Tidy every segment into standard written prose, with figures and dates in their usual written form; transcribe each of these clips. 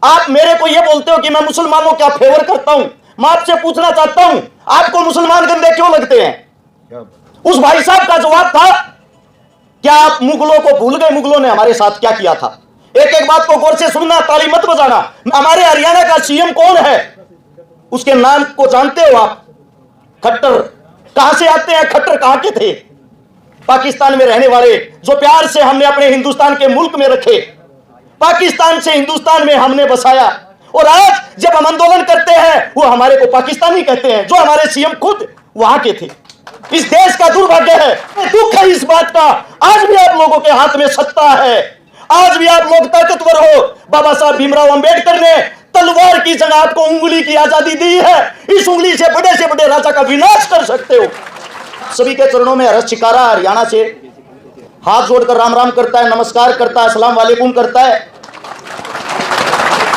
आप मेरे को यह बोलते हो कि मैं मुसलमानों का फेवर करता हूं। मैं आपसे पूछना चाहता हूं, आपको मुसलमान गंदे क्यों लगते हैं? उस भाई साहब का जवाब था, क्या आप मुगलों को भूल गए? मुगलों ने हमारे साथ क्या किया था? एक एक बात को गौर से सुनना, ताली मत बजाना। हमारे हरियाणा का सीएम कौन है? उसके नाम को जानते हो आप? खट्टर। कहां से आते हैं खट्टर? कहां के थे? पाकिस्तान में रहने वाले, जो प्यार से हमने अपने हिंदुस्तान के मुल्क में रखे, पाकिस्तान से हिंदुस्तान में हमने बसाया। और आज जब हम आंदोलन करते हैं, वो हमारे को पाकिस्तानी कहते हैं, जो हमारे सीएम खुद वहां के थे। इस देश का दुर्भाग्य है, दुख है इस बात का। आज भी आप लोगों के हाथ में सत्ता है, आज भी आप लोग ताकतवर हो। बाबा साहब भीमराव अंबेडकर ने तलवार की जगह आपको उंगली की आजादी दी है। इस उंगली से बड़े राजा का विनाश कर सकते हो। सभी के चरणों में अरज शिकारा हरियाणा से हाथ जोड़कर राम राम करता है, नमस्कार करता है, अस्सलाम वालेकुम करता है,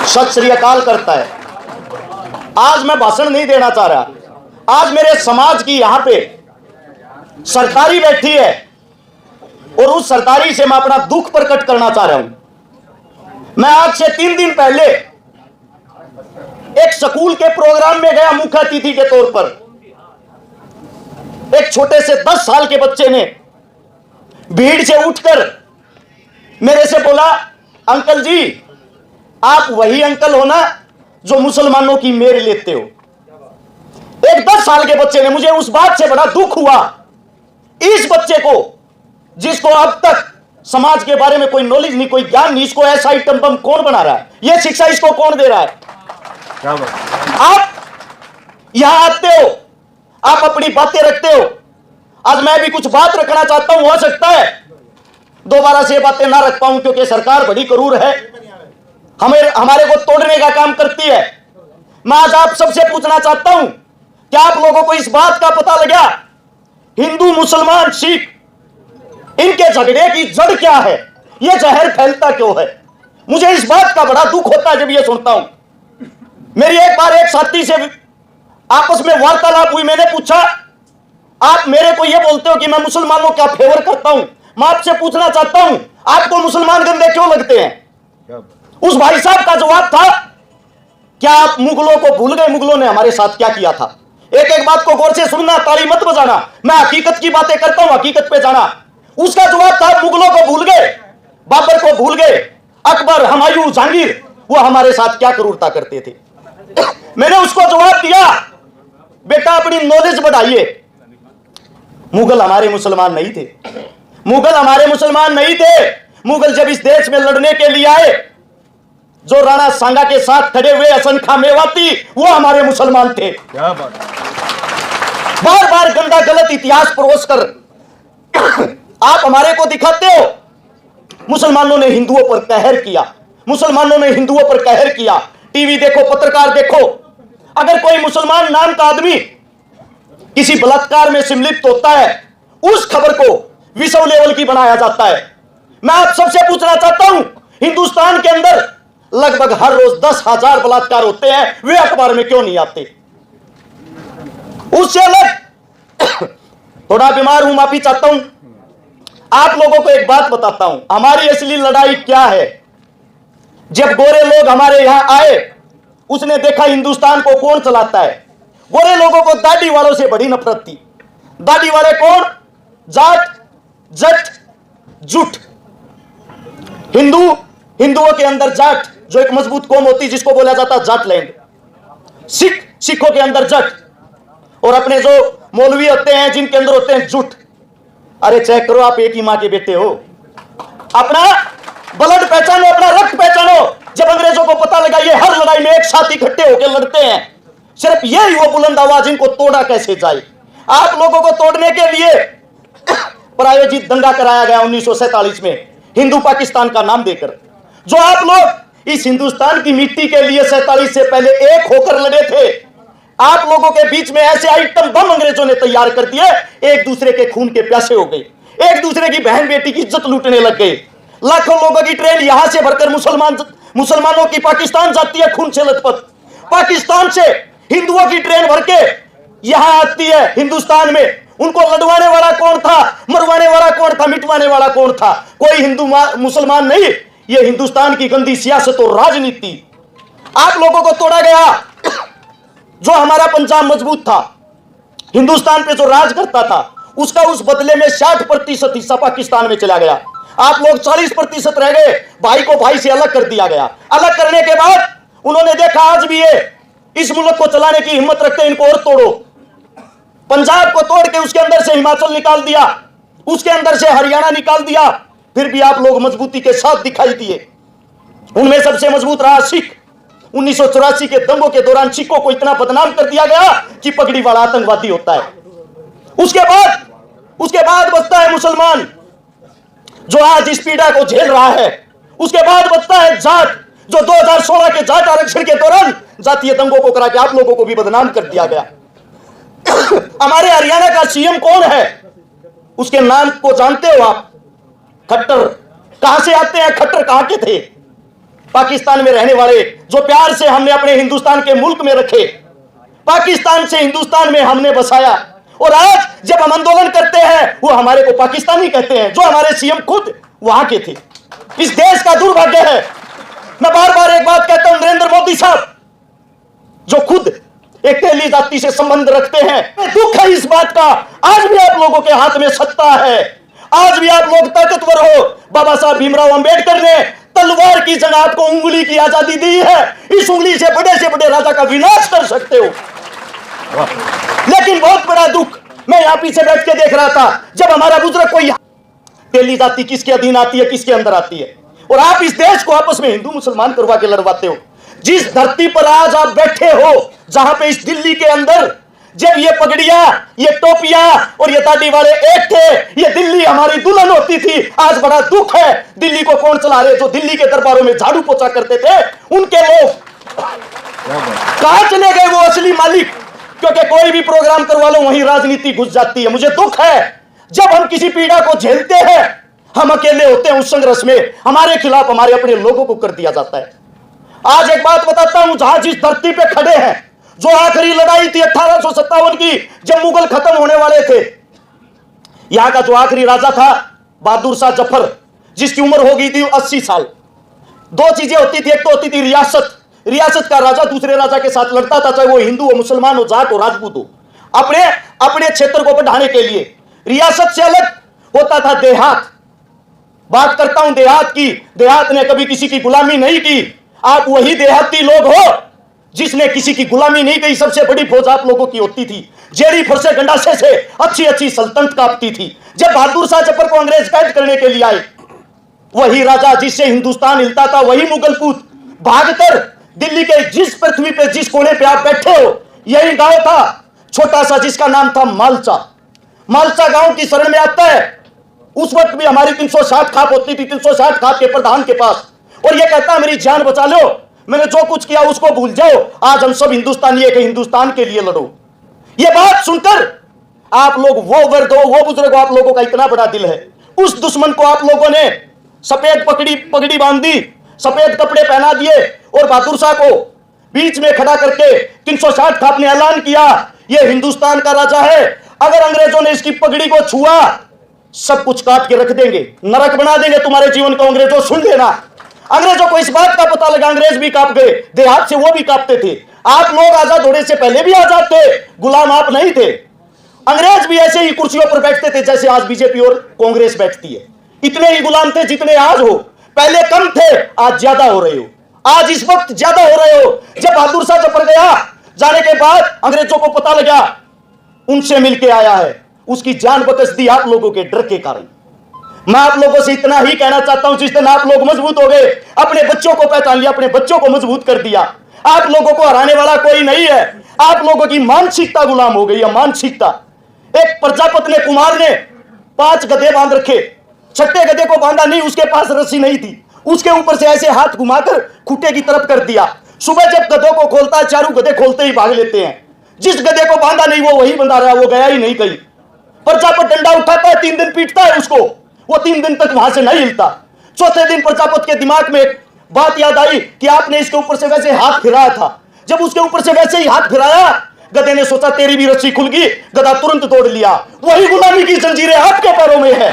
सत श्री अकाल करता है। आज मैं भाषण नहीं देना चाह रहा। आज मेरे समाज की यहां पे सरकारी बैठी है और उस सरकारी से मैं अपना दुख प्रकट करना चाह रहा हूं। मैं आज से 3 दिन पहले एक स्कूल के प्रोग्राम में गया मुख्य अतिथि के तौर पर। एक छोटे से 10 साल के बच्चे ने भीड़ से उठकर मेरे से बोला, अंकल जी आप वही अंकल हो ना जो मुसलमानों की मेर लेते हो। एक 10 साल के बच्चे ने, मुझे उस बात से बड़ा दुख हुआ। इस बच्चे को, जिसको अब तक समाज के बारे में कोई नॉलेज नहीं, कोई ज्ञान नहीं, इसको ऐसा आइटम बम कौन बना रहा है? यह शिक्षा इसको कौन दे रहा है? आप यहां आते हो, आप अपनी बातें रखते हो। आज मैं भी कुछ बात रखना चाहता हूं, हो सकता है दोबारा से बातें ना रख पाऊं, क्योंकि सरकार बड़ी क्रूर है, हमारे को तोड़ने का काम करती है। मैं आज आप सबसे पूछना चाहता हूं, क्या आप लोगों को इस बात का पता लगा हिंदू मुसलमान सिख इनके झगड़े की जड़ क्या है? यह जहर फैलता क्यों है? मुझे इस बात का बड़ा दुख होता है जब यह सुनता हूं। मेरी एक बार एक साथी से आपस में वार्तालाप हुई। मैंने पूछा, आप मेरे को यह बोलते हो कि मैं मुसलमानों का फेवर करता हूं। मैं आपसे पूछना चाहता हूं, आपको मुसलमान गंदे क्यों लगते हैं? उस भाई साहब का जवाब था, क्या आप मुगलों को भूल गए? मुगलों ने हमारे साथ क्या किया था? एक एक बात को गौर से सुनना, ताली मत बजाना। मैं हकीकत की बातें करता हूं, हकीकत पे जाना। उसका जवाब था, मुगलों को भूल गए, बाबर को भूल गए, अकबर, हुमायूं, जहांगीर, वो हमारे साथ क्या क्रूरता करते थे। मैंने उसको जवाब दिया, बेटा अपनी नॉलेज बढ़ाइए। मुगल हमारे मुसलमान नहीं थे, मुगल हमारे मुसलमान नहीं थे। मुगल जब इस देश में लड़ने के लिए आए, जो राणा सांगा के साथ खड़े हुए हसन खां मेवाती, वो हमारे मुसलमान थे। क्या बात। बार बार गंदा गलत इतिहास परोस कर आप हमारे को दिखाते हो मुसलमानों ने हिंदुओं पर कहर किया, मुसलमानों ने हिंदुओं पर कहर किया। टीवी देखो, पत्रकार देखो, अगर कोई मुसलमान नाम का आदमी किसी बलात्कार में सम्मिलित होता है, उस खबर को विश्व लेवल की बनाया जाता है। मैं आप सबसे पूछना चाहता हूं, हिंदुस्तान के अंदर लगभग हर रोज 10,000 बलात्कार होते हैं, वे अखबार में क्यों नहीं आते? उससे अलग थोड़ा बीमार हूं, माफी चाहता हूं। आप लोगों को एक बात बताता हूं, हमारी असली लड़ाई क्या है। जब गोरे लोग हमारे यहां आए, उसने देखा हिंदुस्तान को कौन चलाता है। गोरे लोगों को दाढ़ी वालों से बड़ी नफरत थी। दाढ़ी वाले कौन? जाट, जट, जुट। हिंदुओं के अंदर जाट, जो एक मजबूत कौम होती जिसको बोला जाता जाटलैंड। सिखों के अंदर जट, और अपने जो मौलवी होते हैं जिनके अंदर होते हैं जुट। अरे चेक करो, आप एक ही मां के बेटे हो। अपना ब्लड पहचानो, अपना रक्त पहचानो। जब अंग्रेजों को पता लगा ये हर लड़ाई में एक साथ इकट्ठे होकर लड़ते हैं, सिर्फ यही वो बुलंद आवाज, इनको तोड़ा कैसे जाए। आप लोगों को तोड़ने के लिए प्रायोजित दंगा कराया गया 1947 में, हिंदू पाकिस्तान का नाम देकर। जो आप लोग इस हिंदुस्तान की मिट्टी के लिए 47 से पहले एक होकर लड़े थे, आप लोगों के बीच में ऐसे आइटम बम अंग्रेजों ने तैयार कर दिए, एक दूसरे के खून के प्यासे हो गए, एक दूसरे की बहन बेटी की इज्जत लूटने लग गए। लाखों लोगों की ट्रेन यहां से भरकर मुसलमानों की पाकिस्तान जाती है खून से लथपथ। पाकिस्तान से हिंदुओं की ट्रेन भर के यहां आती है हिंदुस्तान में। उनको लड़वाने वाला कौन था, मरवाने वाला कौन था, मिटवाने वाला कौन था? कोई हिंदू मुसलमान नहीं। यह हिंदुस्तान की गंदी सियासत और राजनीति आप लोगों को तोड़ा गया। जो हमारा पंजाब मजबूत था, हिंदुस्तान पे जो राज करता था, उसका उस बदले में 60% हिस्सा पाकिस्तान में चला गया। आप लोग 40% रह गए। भाई को भाई से अलग कर दिया गया। अलग करने के बाद उन्होंने देखा आज भी ये इस मुल्क को चलाने की हिम्मत रखते हैं, इनको और तोड़ो। पंजाब को तोड़ के उसके अंदर से हिमाचल निकाल दिया, उसके अंदर से हरियाणा निकाल दिया, फिर भी आप लोग मजबूती के साथ दिखाई दिए। उनमें सबसे मजबूत रहा सिख। 1984 के दंगों के दौरान सिखों को इतना बदनाम कर दिया गया कि पगड़ी वाला आतंकवादी होता है। उसके बाद बचता है मुसलमान, जो आज इस पीड़ा को झेल रहा है। उसके बाद बचता है जाट, जो 2016 के जाट आरक्षण के दौरान जातीय दंगों को करा के आप लोगों को भी बदनाम कर दिया गया। हमारे हरियाणा का सीएम कौन है? उसके नाम को जानते हो आप? खट्टर। कहां से आते हैं खट्टर? कहां के थे? पाकिस्तान में रहने वाले, जो प्यार से हमने अपने हिंदुस्तान के मुल्क में रखे, पाकिस्तान से हिंदुस्तान में हमने बसाया। और आज जब हम आंदोलन करते हैं, वो हमारे को पाकिस्तानी कहते हैं, जो हमारे सीएम खुद वहां के थे। इस देश का दुर्भाग्य है। मैं बार बार एक बात कहता हूं, नरेंद्र मोदी साहब, जो खुद एक तेली जाति से संबंध रखते हैं, दुख है इस बात का। आज भी आप लोगों के हाथ में सत्ता है, आज भी आप लोग ताकतवर हो। बाबा साहब भीमराव अंबेडकर ने तलवार की जगह आपको उंगली की आजादी दी है। इस उंगली से बड़े राजा का विनाश कर सकते हो। लेकिन बहुत बड़ा दुख, मैं यहां पीछे बैठ के देख रहा था, जब हमारा बुजुर्ग कोई तेली जाति किसके अधीन आती है, किसके अंदर आती है, और आप इस देश को आपस में हिंदू मुसलमान करवा के लड़वाते हो। जिस धरती पर आज आप बैठे हो, जहां पे इस दिल्ली के अंदर जब ये पगड़ियां, ये टोपियां और ये दाढ़ी वाले एक थे, ये दिल्ली हमारी दुल्हन होती थी। आज बड़ा दुख है, दिल्ली को कौन चला रहे? जो दिल्ली के दरबारों में झाड़ू पोछा करते थे, उनके लोग कहां चले गए? वो असली मालिक। क्योंकि कोई भी प्रोग्राम करवा लो, वहीं राजनीति घुस जाती है। मुझे दुख है, जब हम किसी पीड़ा को झेलते हैं, हम अकेले होते हैं उस संघर्ष में, हमारे खिलाफ हमारे अपने लोगों को कर दिया जाता है। आज एक बात बताता हूं, जहां जिस धरती पे खड़े हैं, जो आखिरी लड़ाई थी 1857 की, जब मुगल खत्म होने वाले थे, यहां का जो आखिरी राजा था बहादुर शाह जफर, जिसकी उम्र हो गई थी 80 साल। दो चीजें होती थी, एक तो होती थी रियासत। रियासत का राजा दूसरे राजा के साथ लड़ता था, चाहे वो हिंदू हो, मुसलमान हो, जाट हो, राजपूत हो, अपने क्षेत्र को बढ़ाने के लिए। रियासत से अलग होता था देहात। बात करता हूं देहात की। देहात ने कभी किसी की गुलामी नहीं की। आप वही देहाती लोग हो जिसने किसी की गुलामी नहीं की। सबसे बड़ी फौज आप लोगों की होती थी, जेरी फरसे गंडासे से अच्छी सल्तनत कांपती थी। जब बहादुर शाह जफर को अंग्रेज कैद करने के लिए आए, वही राजा जिससे हिंदुस्तान हिलता था, वही मुगल पूत भागकर दिल्ली के जिस पृथ्वी पे, जिस कोने पे आप बैठे हो, यही गांव था छोटा सा, जिसका नाम था मालचा। मालचा गांव की शरण में आता है। उस वक्त भी हमारी 360 खाप होती थी, 360 खाप के प्रधान के पास, और यह कहता मेरी जान बचा लो, मैंने जो कुछ किया उसको भूल जाओ, आज हम सब हिंदुस्तानी है कि हिंदुस्तान के लिए लड़ो। यह बात सुनकर आप लोग, वो वर्द हो, वो बुजुर्ग, आप लोगों का इतना बड़ा दिल है। उस दुश्मन को आप लोगों ने सफेद पगड़ी बांध दी, सफेद कपड़े पहना दिए, और बहादुर शाह को बीच में खड़ा करके 360 खाप ने ऐलान किया, यह हिंदुस्तान का राजा है। अगर अंग्रेजों ने इसकी पगड़ी को छुआ, सब कुछ काट के रख देंगे, नरक बना देंगे तुम्हारे जीवन को। अंग्रेजों सुन लेना, अंग्रेजों को इस बात का पता लगा, अंग्रेज भी कांप गए, देहात से वो भी कांपते थे। आप लोग आजाद होने से पहले भी आजाद थे, गुलाम आप नहीं थे। अंग्रेज भी ऐसे ही कुर्सियों पर बैठते थे जैसे आज बीजेपी और कांग्रेस बैठती है। इतने ही गुलाम थे जितने आज हो, पहले कम थे, आज ज्यादा हो रहे हो, आज इस वक्त ज्यादा हो रहे हो। जब बहादुर शाह जफर गया, जाने के बाद अंग्रेजों को पता लगा, उनसे मिलके आया है, उसकी जान बकस दी आप लोगों के डर के कारण। मैं आप लोगों से इतना ही कहना चाहता हूं, जिस दिन आप लोग मजबूत हो गए, अपने बच्चों को पहचान लिया, अपने बच्चों को मजबूत कर दिया, आप लोगों को हराने वाला कोई नहीं है। आप लोगों की मानसिकता गुलाम हो गई है, मानसिकता। एक प्रजापति ने, कुमार ने 5 गधे बांध रखे, छठे गधे को बांधा नहीं, उसके पास रस्सी नहीं थी, उसके ऊपर से ऐसे हाथ घुमाकर खूंटे की तरफ कर दिया। सुबह जब गधों को खोलता है, चारों गधे खोलते ही भाग लेते हैं। जिस गधे को बांधा नहीं वो वही बंधा रहा, वो गया ही नहीं कहीं। प्रजापति डंडा उठाता है, 3 दिन पीटता है उसको, वो 3 दिन तक वहां से नहीं हिलता। चौथे दिन प्रजापति के दिमाग में एक बात याद आई कि आपने इसके ऊपर से वैसे हाथ फिराया था। जब उसके ऊपर से वैसे ही हाथ फिराया, गधे ने सोचा तेरी भी रस्सी खुल गई, गधा तुरंत तोड़ लिया। वही गुलामी की जंजीरें आपके पैरों में है।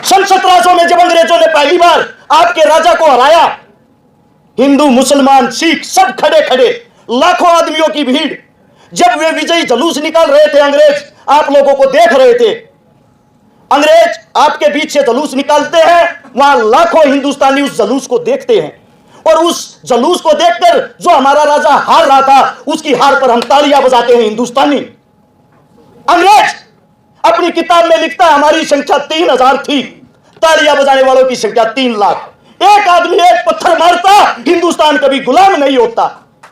सन 1700 में जब अंग्रेजों ने पहली बार आपके राजा को हराया, हिंदू, मुसलमान, सिख सब खड़े खड़े, लाखों आदमियों की भीड़। जब वे विजयी जुलूस निकाल रहे थे, अंग्रेज आप लोगों को देख रहे थे। अंग्रेज आपके बीच से जुलूस निकालते हैं, वहां लाखों हिंदुस्तानी उस जुलूस को देखते हैं, और उस जुलूस को देखकर जो हमारा राजा हार रहा था, उसकी हार पर हम तालियां बजाते हैं हिंदुस्तानी। अंग्रेज अपनी किताब में लिखता है हमारी संख्या 3000 थी, तालियां बजाने वालों की संख्या 3 लाख। एक आदमी एक पत्थर मारता, हिंदुस्तान कभी गुलाम नहीं होता।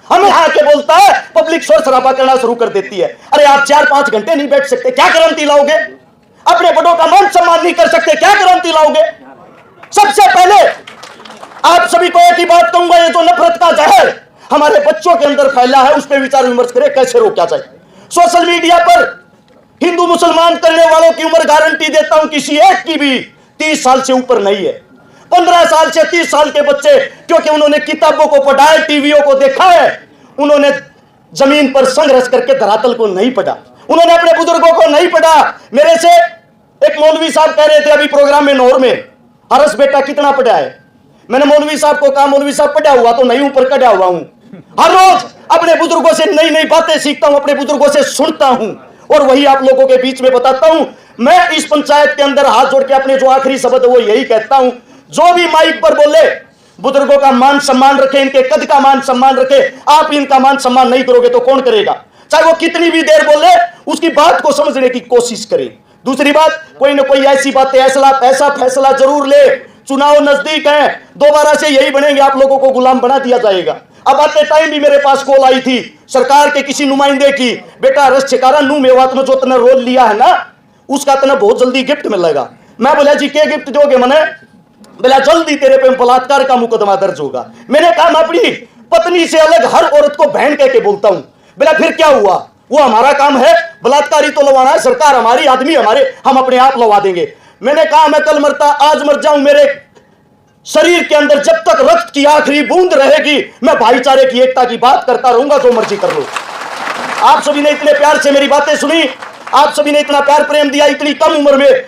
हमें आके बोलता है, पब्लिक शोर शराबा करना शुरू कर देती है। अरे आप 4-5 घंटे नहीं बैठ सकते, क्या क्रांति लाओगे? अपने बड़ों का मान सम्मान नहीं कर सकते, क्या क्रांति लाओगे? सबसे पहले आप सभी को एक ही बात कहूंगा, ये जो नफरत का जहर हमारे बच्चों के अंदर फैला है, उस पर विचार विमर्श करें, कैसे रोका जाए। सोशल मीडिया पर हिंदू मुसलमान करने वालों की उम्र गारंटी देता हूं किसी एक की भी 30 साल से ऊपर नहीं है। 15 साल से 30 साल के बच्चे, क्योंकि उन्होंने किताबों को पढ़ा है, टीवियों को देखा है, उन्होंने जमीन पर संघर्ष करके धरातल को नहीं पढ़ा, उन्होंने अपने बुजुर्गों को नहीं पढ़ा। मेरे से एक मौलवी साहब कह रहे थे अभी प्रोग्राम में नौर में, हरस बेटा कितना पढ़ा है? मैंने मौलवी साहब को कहा, मौलवी साहब पढ़ा हुआ तो नहीं हूं, पर कढ़ा हुआ हूं। हर रोज अपने बुजुर्गों से नई नई बातें सीखता हूं, अपने बुजुर्गों से सुनता हूं, और वही आप लोगों के बीच में बताता हूं। मैं इस पंचायत के अंदर हाथ जोड़ के अपने जो आखिरी शब्द वो यही कहता हूं, जो भी माइक पर बोले बुजुर्गों का मान सम्मान रखे, इनके कद का मान सम्मान रखे। आप इनका मान सम्मान नहीं करोगे तो कौन करेगा? चाहे वो कितनी भी देर बोले, उसकी बात को समझने की कोशिश करें। दूसरी बात, कोई ना कोई ऐसी बातें, ऐसा फैसला जरूर ले। चुनाव नजदीक है, दोबारा से यही बनेंगे, आप लोगों को गुलाम बना दिया जाएगा। अब आते टाइम भी मेरे पास कॉल आई थी सरकार के किसी नुमाइंदे की, बेटा रस छिकारा नू मेवात में जो तने रोल लिया है ना, उसका तने बहुत जल्दी गिफ्ट मिलेगा। मैं बोला जी क्या गिफ्ट दोगे? मने बोला जल्दी तेरे पे बलात्कार का मुकदमा दर्ज होगा। मैंने कहा मैं अपनी पत्नी से अलग हर औरत को बहन कह के बोलता हूं। बोला फिर क्या हुआ? वो हमारा काम है, बलात्कारी तो लवाना है, सरकार हमारी, आदमी हमारे, हम अपने आप लवा देंगे। मैंने कहा मैं कल मरता आज मर जाऊं, मेरे शरीर के अंदर जब तक रक्त की आखिरी बूंद रहेगी, मैं भाईचारे की एकता की बात करता रहूंगा, जो मर्जी कर लो। आप सभी ने इतने प्यार से मेरी बातें सुनी, आप सभी ने इतना प्यार प्रेम दिया इतनी कम उम्र में।